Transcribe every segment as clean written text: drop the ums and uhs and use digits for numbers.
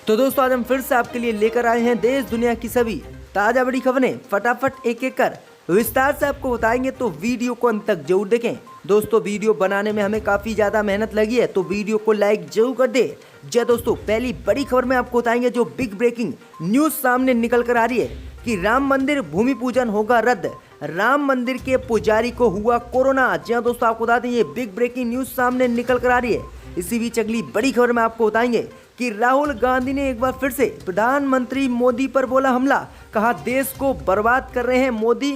तो दोस्तों आज हम फिर से आपके लिए लेकर आए हैं देश दुनिया की सभी ताज़ा बड़ी खबरें फटाफट एक एक कर विस्तार से आपको बताएंगे, तो वीडियो को अंत तक जरूर देखें। दोस्तों वीडियो बनाने में हमें काफ़ी ज़्यादा मेहनत लगी है, तो वीडियो को लाइक जरूर कर दे। जय दोस्तों, पहली बड़ी खबर में आपको बताएंगे जो बिग ब्रेकिंग न्यूज़ सामने निकल कर आ रही है कि राम मंदिर भूमि पूजन होगा रद्द, राम मंदिर के पुजारी को हुआ कोरोना। जी हाँ दोस्तों, आपको बता दें ये बिग ब्रेकिंग न्यूज़ सामने निकल कर आ रही है। इसी बीच अगली बड़ी खबर में आपको बताएंगे कि राहुल गांधी ने एक बार फिर से प्रधानमंत्री मोदी पर बोला हमला, कहा देश को बर्बाद कर रहे हैं मोदी,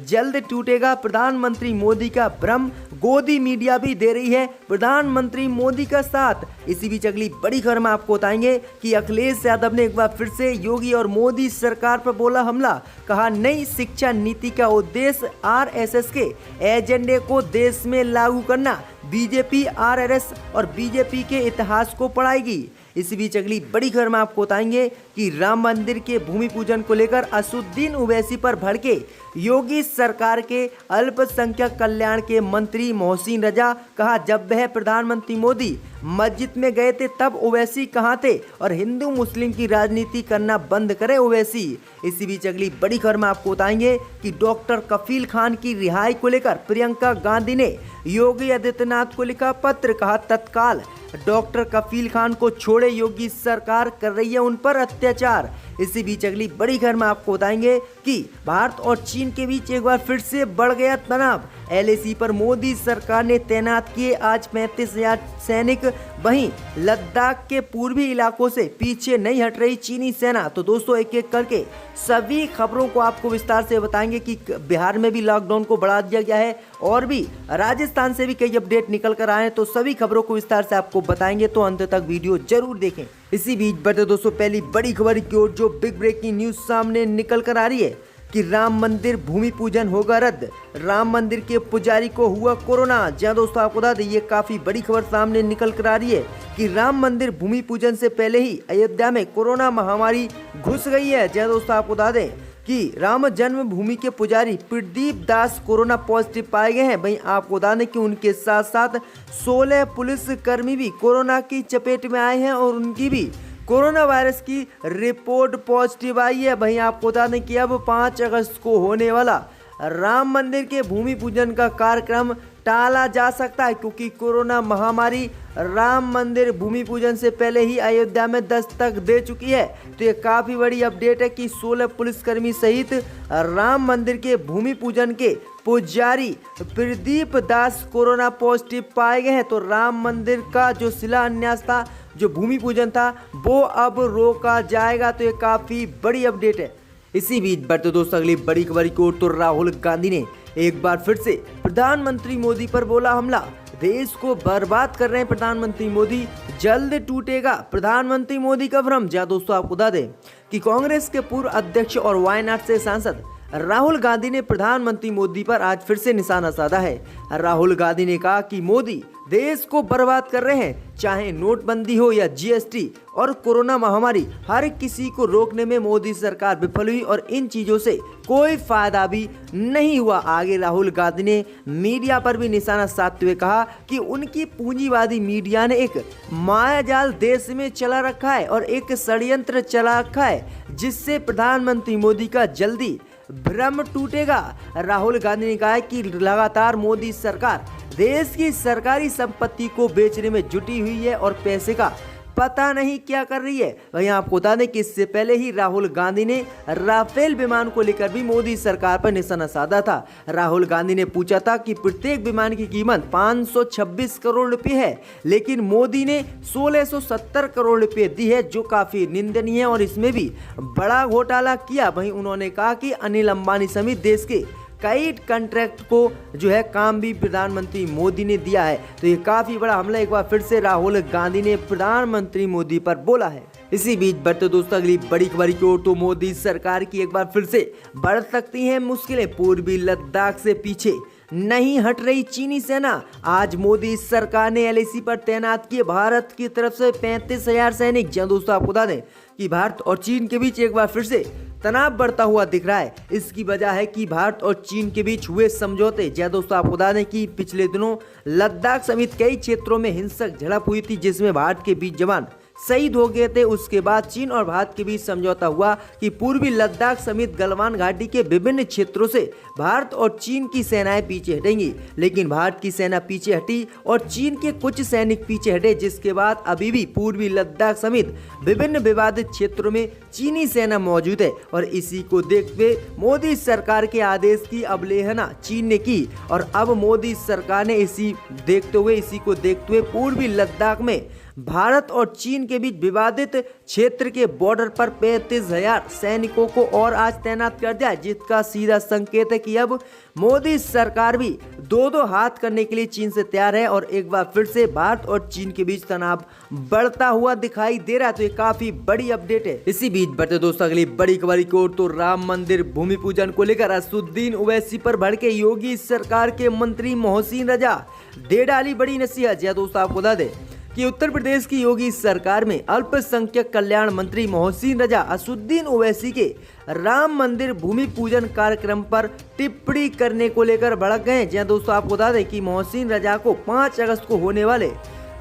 जल्द टूटेगा प्रधानमंत्री मोदी का भ्रम, गोदी मीडिया भी दे रही है प्रधानमंत्री मोदी का साथ। इसी बीच अगली बड़ी खबर में आपको बताएंगे कि अखिलेश यादव ने एक बार फिर से योगी और मोदी सरकार पर बोला हमला, कहा नई शिक्षा नीति का उद्देश्य आरएसएस के एजेंडे को देश में लागू करना, बीजेपी आरएसएस और बीजेपी के इतिहास को पढ़ाएगी। इसी बीच अगली बड़ी खबर में आपको बताएंगे कि राम मंदिर के भूमि पूजन को लेकर असुद्दीन ओवैसी पर भड़के योगी सरकार के अल्पसंख्यक कल्याण के मंत्री मोहसिन रजा, कहा जब वह प्रधानमंत्री मोदी मस्जिद में गए थे तब ओवैसी कहाँ थे और हिंदू मुस्लिम की राजनीति करना बंद करे ओवैसी। इसी बीच अगली बड़ी खबर में आपको बताएंगे कि डॉक्टर कफील खान की रिहाई को लेकर प्रियंका गांधी ने योगी आदित्यनाथ को लिखा पत्र, कहा तत्काल डॉक्टर कफील खान को छोड़े, योगी सरकार कर रही है उन पर अत्याचार। इसी बीच अगली बड़ी खबर में आपको बताएंगे कि भारत और चीन के बीच एक बार फिर से बढ़ गया तनाव, एलएसी पर मोदी सरकार ने तैनात किए आज 35,000 सैनिक, वहीं लद्दाख के पूर्वी इलाकों से पीछे नहीं हट रही चीनी सेना। तो दोस्तों एक एक करके सभी खबरों को आपको विस्तार से बताएंगे कि बिहार में भी लॉकडाउन को बढ़ा दिया गया है और भी राजस्थान से भी कई अपडेट निकल कर आए हैं, तो सभी खबरों को विस्तार से आपको बताएंगे, तो अंत तक वीडियो जरूर देखें। इसी बीच बढ़ते दोस्तों पहली बड़ी खबर की ओर जो बिग ब्रेकिंग न्यूज सामने निकल कर आ रही है कि राम मंदिर भूमि पूजन होगा रद्द, राम मंदिर के पुजारी को हुआ कोरोना। जहाँ दोस्तों आपको बता दें ये काफी बड़ी खबर सामने निकल कर आ रही है कि राम मंदिर भूमि पूजन से पहले ही अयोध्या में कोरोना महामारी घुस गई है। जहाँ दोस्तों आपको बता दें कि राम जन्मभूमि के पुजारी प्रदीप दास कोरोना पॉजिटिव पाए गए हैं। वहीं आपको बता दें कि उनके साथ साथ 16 पुलिसकर्मी भी कोरोना की चपेट में आए हैं और उनकी भी कोरोना वायरस की रिपोर्ट पॉजिटिव आई है। वहीं आपको बता दें कि अब 5 अगस्त को होने वाला राम मंदिर के भूमि पूजन का कार्यक्रम टाला जा सकता है, क्योंकि कोरोना महामारी राम मंदिर भूमि पूजन से पहले ही अयोध्या में दस्तक दे चुकी है। तो ये काफ़ी बड़ी अपडेट है कि 16 पुलिसकर्मी सहित राम मंदिर के भूमि पूजन के पुजारी प्रदीप दास कोरोना पॉजिटिव पाए गए हैं। तो राम मंदिर का जो शिलान्यास था, जो भूमि पूजन था, वो अब रोका जाएगा। तो ये काफ़ी बड़ी अपडेट है। इसी बीच बढ़ते दोस्तों अगली बड़ी खबर की ओर, तो राहुल गांधी ने एक बार फिर से प्रधानमंत्री मोदी पर बोला हमला, देश को बर्बाद कर रहे हैं प्रधानमंत्री मोदी, जल्द टूटेगा प्रधानमंत्री मोदी का भ्रम। जहाँ दोस्तों आपको बता दें कि कांग्रेस के पूर्व अध्यक्ष और वायनाड से सांसद राहुल गांधी ने प्रधानमंत्री मोदी पर आज फिर से निशाना साधा है। राहुल गांधी ने कहा कि मोदी देश को बर्बाद कर रहे हैं, चाहे नोटबंदी हो या जीएसटी और कोरोना महामारी, हर किसी को रोकने में मोदी सरकार विफल हुई और इन चीजों से कोई फायदा भी नहीं हुआ। आगे राहुल गांधी ने मीडिया पर भी निशाना साधते हुए कहा कि उनकी पूंजीवादी मीडिया ने एक मायाजाल देश में चला रखा है और एक षड्यंत्र चला रखा है, जिससे प्रधानमंत्री मोदी का जल्दी भ्रम टूटेगा। राहुल गांधी ने कहा कि लगातार मोदी सरकार देश की सरकारी संपत्ति को बेचने में जुटी हुई है और पैसे का पता नहीं क्या कर रही है। वहीं आपको बता दें कि इससे पहले ही राहुल गांधी ने राफेल विमान को लेकर भी मोदी सरकार पर निशाना साधा था। राहुल गांधी ने पूछा था कि प्रत्येक विमान की कीमत 526 करोड़ रुपए है, लेकिन मोदी ने 1670 करोड़ रुपए दी है, जो काफी निंदनीय है और इसमें भी बड़ा घोटाला किया। वहीं उन्होंने कहा कि अनिल अंबानी समेत देश के कई कॉन्ट्रैक्ट को जो है काम भी प्रधानमंत्री मोदी ने दिया है। तो ये काफी बड़ा हमला एक बार फिर से राहुल गांधी ने प्रधानमंत्री मोदी पर बोला है। इसी बीच बढ़ते दोस्तों अगली बड़ी खबर की ओर, तो मोदी सरकार की एक बार फिर से बढ़ सकती हैं मुश्किलें, पूर्वी लद्दाख से पीछे नहीं हट रही चीनी सेना। आज मोदी सरकार ने एलएसी पर तैनात किए भारत की तरफ से 35,000 सैनिक। जहाँ दोस्तों आपको बता दें कि भारत और चीन के बीच एक बार फिर से तनाव बढ़ता हुआ दिख रहा है। इसकी वजह है कि भारत और चीन के बीच हुए समझौते। जहाँ दोस्तों आपको बता दें कि पिछले दिनों लद्दाख समेत कई क्षेत्रों में हिंसक झड़प हुई थी, जिसमें भारत के 20 जवान शहीद हो गए थे। उसके बाद चीन और भारत के बीच समझौता हुआ कि पूर्वी लद्दाख समेत गलवान घाटी के विभिन्न क्षेत्रों से भारत और चीन की सेनाएं पीछे हटेंगी। लेकिन भारत की सेना पीछे हटी और चीन के कुछ सैनिक पीछे हटे, जिसके बाद अभी भी पूर्वी लद्दाख समेत विभिन्न विवादित क्षेत्रों में चीनी सेना मौजूद है। और इसी को देखते हुए मोदी सरकार के आदेश की अवहेलना चीन ने की और अब मोदी सरकार ने इसी को देखते हुए पूर्वी लद्दाख में भारत और चीन के बीच विवादित क्षेत्र के बॉर्डर पर 35,000 सैनिकों को और आज तैनात कर दिया, जिसका सीधा संकेत है कि अब मोदी सरकार भी दो हाथ करने के लिए चीन से तैयार है और एक बार फिर से भारत और चीन के बीच तनाव बढ़ता हुआ दिखाई दे रहा है। तो ये काफी बड़ी अपडेट है। इसी बीच बढ़ते दोस्तों अगली बड़ी खबर की ओर, तो राम मंदिर भूमि पूजन को लेकर असदुद्दीन ओवैसी पर भड़के योगी सरकार के मंत्री मोहसिन रजा, दे डाली बड़ी नसीहत। जी दोस्तों, आपको बता दें कि उत्तर प्रदेश की योगी सरकार में अल्पसंख्यक कल्याण मंत्री मोहसिन रजा असदुद्दीन ओवैसी के राम मंदिर भूमि पूजन कार्यक्रम पर टिप्पणी करने को लेकर भड़क गए। जी दोस्तों, आपको बता दें कि मोहसिन रजा को 5 अगस्त को होने वाले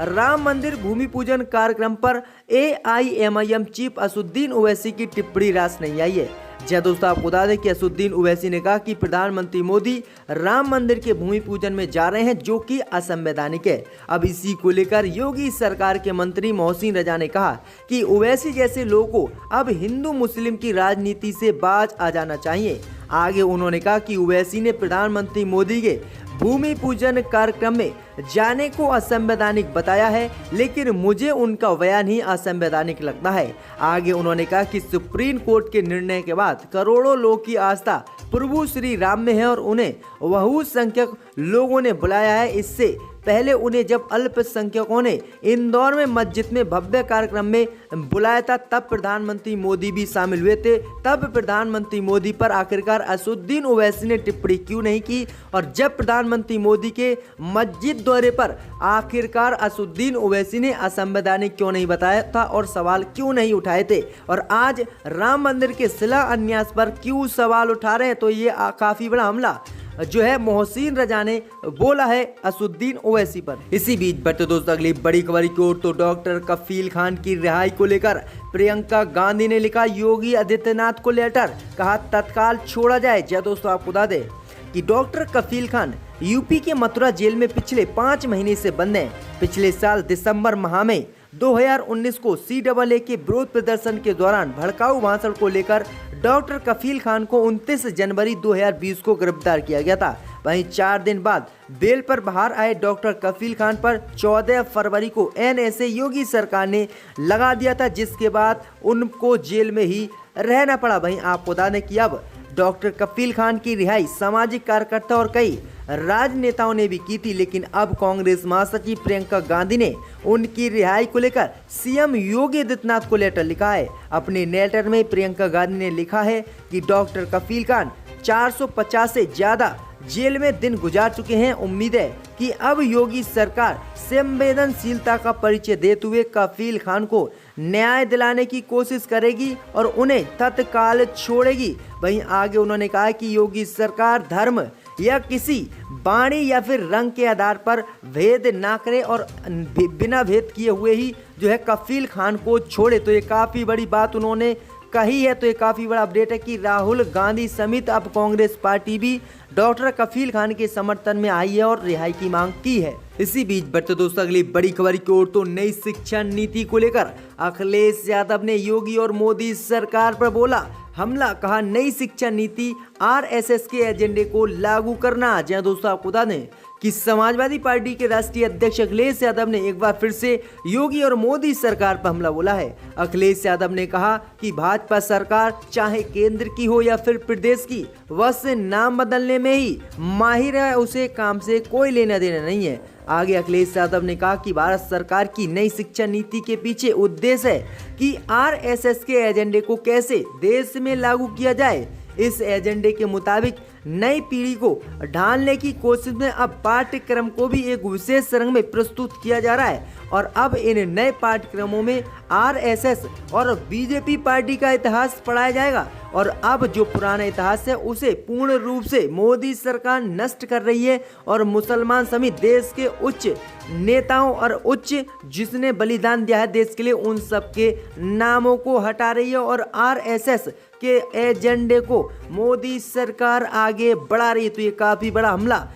राम मंदिर भूमि पूजन कार्यक्रम पर AIMIM चीफ असदुद्दीन ओवैसी की टिप्पणी रास नहीं आई है। जी दोस्तों, आपको बता दें कि असदुद्दीन ओवैसी ने कहा कि प्रधानमंत्री मोदी राम मंदिर के भूमि पूजन में जा रहे हैं, जो कि असंवैधानिक है। अब इसी को लेकर योगी सरकार के मंत्री मोहसिन रजा ने कहा कि ओवैसी जैसे लोगों को अब हिंदू मुस्लिम की राजनीति से बाज आ जाना चाहिए। आगे उन्होंने कहा कि ओवैसी ने प्रधानमंत्री मोदी के भूमि पूजन कार्यक्रम में जाने को असंवैधानिक बताया है, लेकिन मुझे उनका बयान ही असंवैधानिक लगता है। आगे उन्होंने कहा कि सुप्रीम कोर्ट के निर्णय के बाद करोड़ों लोग की आस्था प्रभु श्री राम में है और उन्हें बहुसंख्यक लोगों ने बुलाया है। इससे पहले उन्हें जब अल्पसंख्यकों ने इंदौर में मस्जिद में भव्य कार्यक्रम में बुलाया था, तब प्रधानमंत्री मोदी भी शामिल हुए थे। तब प्रधानमंत्री मोदी पर आखिरकार असदुद्दीन ओवैसी ने टिप्पणी क्यों नहीं की, और जब प्रधानमंत्री मोदी के मस्जिद दौरे पर आखिरकार असदुद्दीन ओवैसी ने असंवैधानिक क्यों नहीं बताया था और सवाल क्यों नहीं उठाए थे, और आज राम मंदिर के शिलान्यास पर क्यों सवाल उठा रहे हैं। तो ये काफी बड़ा हमला जो है मोहसिन रजा ने बोला है असदुद्दीन ओवैसी पर। इसी बीच बढ़ते दोस्तों अगली बड़ी खबर की ओर, तो डॉक्टर कफील खान की रिहाई को लेकर प्रियंका गांधी ने लिखा योगी आदित्यनाथ को लेटर, कहा तत्काल छोड़ा जाए। जय दोस्तों, आपको बता दें कि डॉक्टर कफील खान यूपी के मथुरा जेल में पिछले 5 महीने से बंद हैं। पिछले साल दिसंबर माह में 2019 को CAA के विरोध प्रदर्शन के दौरान भड़काऊ भाषण को लेकर डॉक्टर कफील खान को 29 जनवरी 2020 को गिरफ्तार किया गया था। वहीं 4 दिन बाद बेल पर बाहर आए डॉक्टर कफील खान पर 14 फरवरी को NSA योगी सरकार ने लगा दिया था, जिसके बाद उनको जेल में ही रहना पड़ा। वहीं आपको बता दें कि अब डॉक्टर कफील खान की रिहाई सामाजिक कार्यकर्ता और कई राजनेताओं ने भी की थी, लेकिन अब कांग्रेस महासचिव प्रियंका गांधी ने उनकी रिहाई को लेकर CM योगी आदित्यनाथ को लेटर लिखा है। अपने लेटर में प्रियंका गांधी ने लिखा है कि डॉक्टर कफील खान 450 से ज्यादा जेल में दिन गुजार चुके हैं। उम्मीद है कि अब योगी सरकार संवेदनशीलता का परिचय देते हुए कफील खान को न्याय दिलाने की कोशिश करेगी और उन्हें तत्काल छोड़ेगी। वहीं आगे उन्होंने कहा कि योगी सरकार धर्म या किसी वाणी या फिर रंग के आधार पर भेद ना करे और बिना भेद किए हुए ही जो है कफील खान को छोड़े। तो ये काफ़ी बड़ी बात उन्होंने कही है। तो ये काफ़ी बड़ा अपडेट है कि राहुल गांधी समेत अब कांग्रेस पार्टी भी डॉक्टर कफील खान के समर्थन में आई है और रिहाई की मांग की है। इसी बीच बढ़ते दोस्तों अगली बड़ी खबर की ओर, तो नई शिक्षा नीति को लेकर अखिलेश यादव ने योगी और मोदी सरकार पर बोला हमला, कहा नई शिक्षा नीति RSS के एजेंडे को लागू करना। जहाँ दोस्तों आपको बता दें कि समाजवादी पार्टी के राष्ट्रीय अध्यक्ष अखिलेश यादव ने एक बार फिर से योगी और मोदी सरकार पर हमला बोला है। अखिलेश यादव ने कहा कि भाजपा सरकार चाहे केंद्र की हो या फिर प्रदेश की, बस नाम बदलने में ही माहिर है, उसे काम से कोई लेना देना नहीं है। आगे अखिलेश यादव ने कहा कि भारत सरकार की नई शिक्षा नीति के पीछे उद्देश्य है कि RSS के एजेंडे को कैसे देश में लागू किया जाए। इस एजेंडे के मुताबिक नई पीढ़ी को ढालने की कोशिश में अब पाठ्यक्रम को भी एक विशेष रंग में प्रस्तुत किया जा रहा है और अब इन नए पाठ्यक्रमों में आरएसएस और बीजेपी पार्टी का इतिहास पढ़ाया जाएगा और अब जो पुराना इतिहास है उसे पूर्ण रूप से मोदी सरकार नष्ट कर रही है और मुसलमान समेत देश के उच्च नेताओं और उच्च जिसने बलिदान दिया है देश के लिए उन सब के नामों को हटा रही है और आरएसएस के एजेंडे को मोदी सरकार आगे बढ़ा रही है। तो ये काफी बड़ा हमला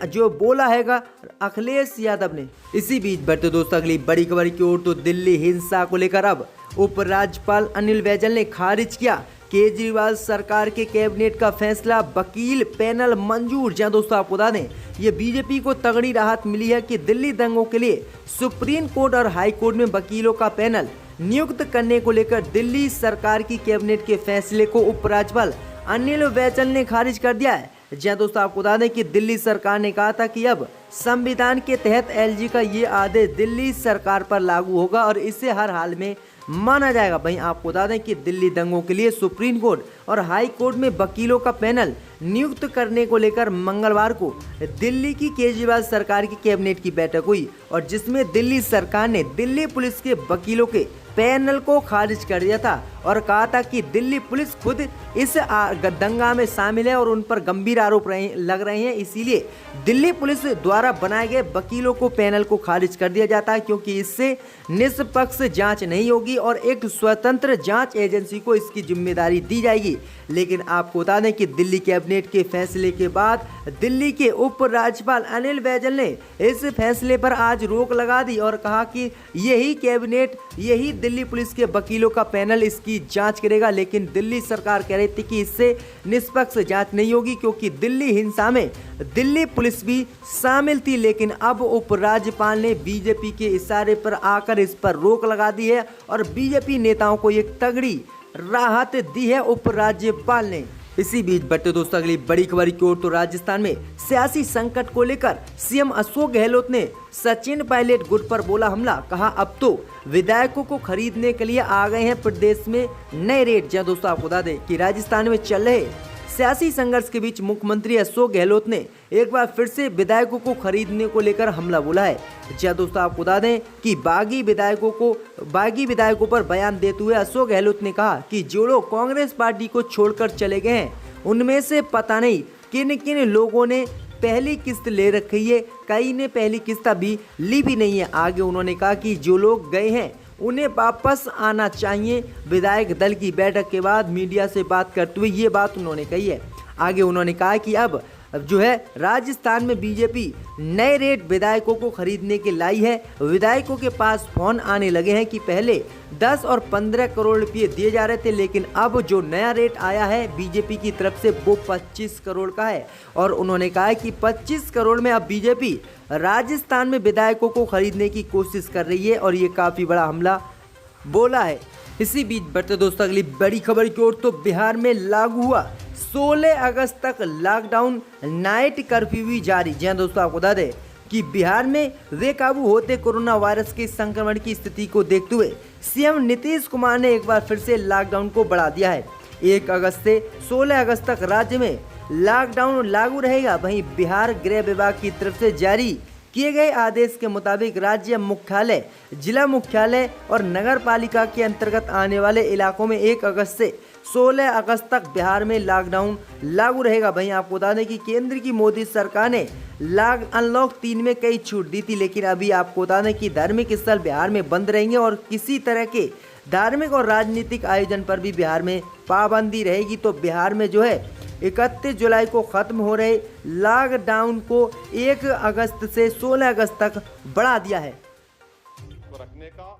जो बोला हैगा अखिलेश यादव ने। इसी बीच बढ़ते दोस्तों अगली बड़ी खबर की ओर तो दिल्ली हिंसा को लेकर अब उपराज्यपाल अनिल बैजल ने खारिज किया केजरीवाल सरकार के कैबिनेट का फैसला, वकील पैनल मंजूर। जहां दोस्तों आपको बता दें ये बीजेपी को तगड़ी राहत मिली है कि दिल्ली दंगों के लिए सुप्रीम कोर्ट और हाई कोर्ट में वकीलों का पैनल नियुक्त करने को लेकर दिल्ली सरकार की कैबिनेट के फैसले को उपराज्यपाल अनिल बैजल ने खारिज कर दिया है। जहां दोस्तों आपको बता दें कि दिल्ली सरकार ने कहा था कि अब संविधान के तहत एलजी का ये आदेश दिल्ली सरकार पर लागू होगा और इसे हर हाल में माना जाएगा। वहीं आपको बता दें कि दिल्ली दंगों के लिए सुप्रीम कोर्ट और हाई कोर्ट में वकीलों का पैनल नियुक्त करने को लेकर मंगलवार को दिल्ली की केजरीवाल सरकार की कैबिनेट की बैठक हुई और जिसमें दिल्ली सरकार ने दिल्ली पुलिस के वकीलों के पैनल को खारिज कर दिया था और कहा था कि दिल्ली पुलिस खुद इस दंगा में शामिल है और उन पर गंभीर आरोप लग रहे हैं, इसीलिए दिल्ली पुलिस द्वारा बनाए गए वकीलों को पैनल को खारिज कर दिया जाता है क्योंकि इससे निष्पक्ष जांच नहीं होगी और एक स्वतंत्र जांच एजेंसी को इसकी जिम्मेदारी दी जाएगी। लेकिन आपको बता दें कि दिल्ली कैबिनेट के फैसले के बाद दिल्ली के उपराज्यपाल अनिल बैजल ने इस फैसले पर आज रोक लगा दी और कहा कि यही कैबिनेट यही दिल्ली पुलिस के वकीलों का पैनल इसकी जांच करेगा। लेकिन दिल्ली सरकार कह रही थी कि इससे निष्पक्ष जांच नहीं होगी क्योंकि दिल्ली हिंसा में दिल्ली पुलिस भी शामिल थी। लेकिन अब उपराज्यपाल ने बीजेपी के इशारे पर आकर इस पर रोक लगा दी है और बीजेपी नेताओं को एक तगड़ी राहत दी है उपराज्यपाल ने। इसी बीच बढ़ते दोस्तों अगली बड़ी खबर की ओर तो राजस्थान में सियासी संकट को लेकर सीएम अशोक गहलोत ने सचिन पायलट गुट पर बोला हमला, कहा अब तो विधायकों को खरीदने के लिए आ गए हैं प्रदेश में नए रेट। जहां दोस्तों आपको बता दें कि राजस्थान में चल रहे सियासी संघर्ष के बीच मुख्यमंत्री अशोक गहलोत ने एक बार फिर से विधायकों को खरीदने को लेकर हमला बोला है। जहां दोस्तों आपको बता दें कि बागी विधायकों पर बयान देते हुए अशोक गहलोत ने कहा कि जो लोग कांग्रेस पार्टी को छोड़कर चले गए हैं उनमें से पता नहीं किन किन लोगों ने पहली किस्त ले रखी है, कई ने पहली किस्त अभी ली भी नहीं है। आगे उन्होंने कहा कि जो लोग गए हैं उन्हें वापस आना चाहिए। विधायक दल की बैठक के बाद मीडिया से बात करते हुए ये बात उन्होंने कही है। आगे उन्होंने कहा कि अब जो है राजस्थान में बीजेपी नए रेट विधायकों को खरीदने के लाई है। विधायकों के पास फोन आने लगे हैं कि पहले 10 और 15 करोड़ रुपये दिए जा रहे थे, लेकिन अब जो नया रेट आया है बीजेपी की तरफ से वो 25 करोड़ का है। और उन्होंने कहा कि 25 करोड़ में अब बीजेपी राजस्थान में विधायकों को खरीदने की कोशिश कर रही है और ये काफ़ी बड़ा हमला बोला है। इसी बीच बढ़ते दोस्तों अगली बड़ी खबर की ओर तो बिहार में लागू हुआ 16 अगस्त तक लॉकडाउन, नाइट कर्फ्यू भी जारी। जी दोस्तों आपको बता दें कि बिहार में बेकाबू होते कोरोना वायरस के संक्रमण की स्थिति को देखते हुए सीएम नीतीश कुमार ने एक बार फिर से लॉकडाउन को बढ़ा दिया है। 1 अगस्त से 16 अगस्त तक राज्य में लॉकडाउन लागू रहेगा। वहीं बिहार गृह विभाग की तरफ से जारी किए गए आदेश के मुताबिक राज्य मुख्यालय, जिला मुख्यालय और नगर पालिका के अंतर्गत आने वाले इलाकों में 1 अगस्त से 16 अगस्त तक बिहार में लॉकडाउन लागू रहेगा। वहीं आपको बता दें कि केंद्र की मोदी सरकार ने अनलॉक 3 में कई छूट दी थी, लेकिन अभी आपको बता दें कि धार्मिक स्थल बिहार में बंद रहेंगे और किसी तरह के धार्मिक और राजनीतिक आयोजन पर भी बिहार में पाबंदी रहेगी। तो बिहार में जो है 31 जुलाई को खत्म हो रहे लॉकडाउन को 1 अगस्त से 16 अगस्त तक बढ़ा दिया है। रखने का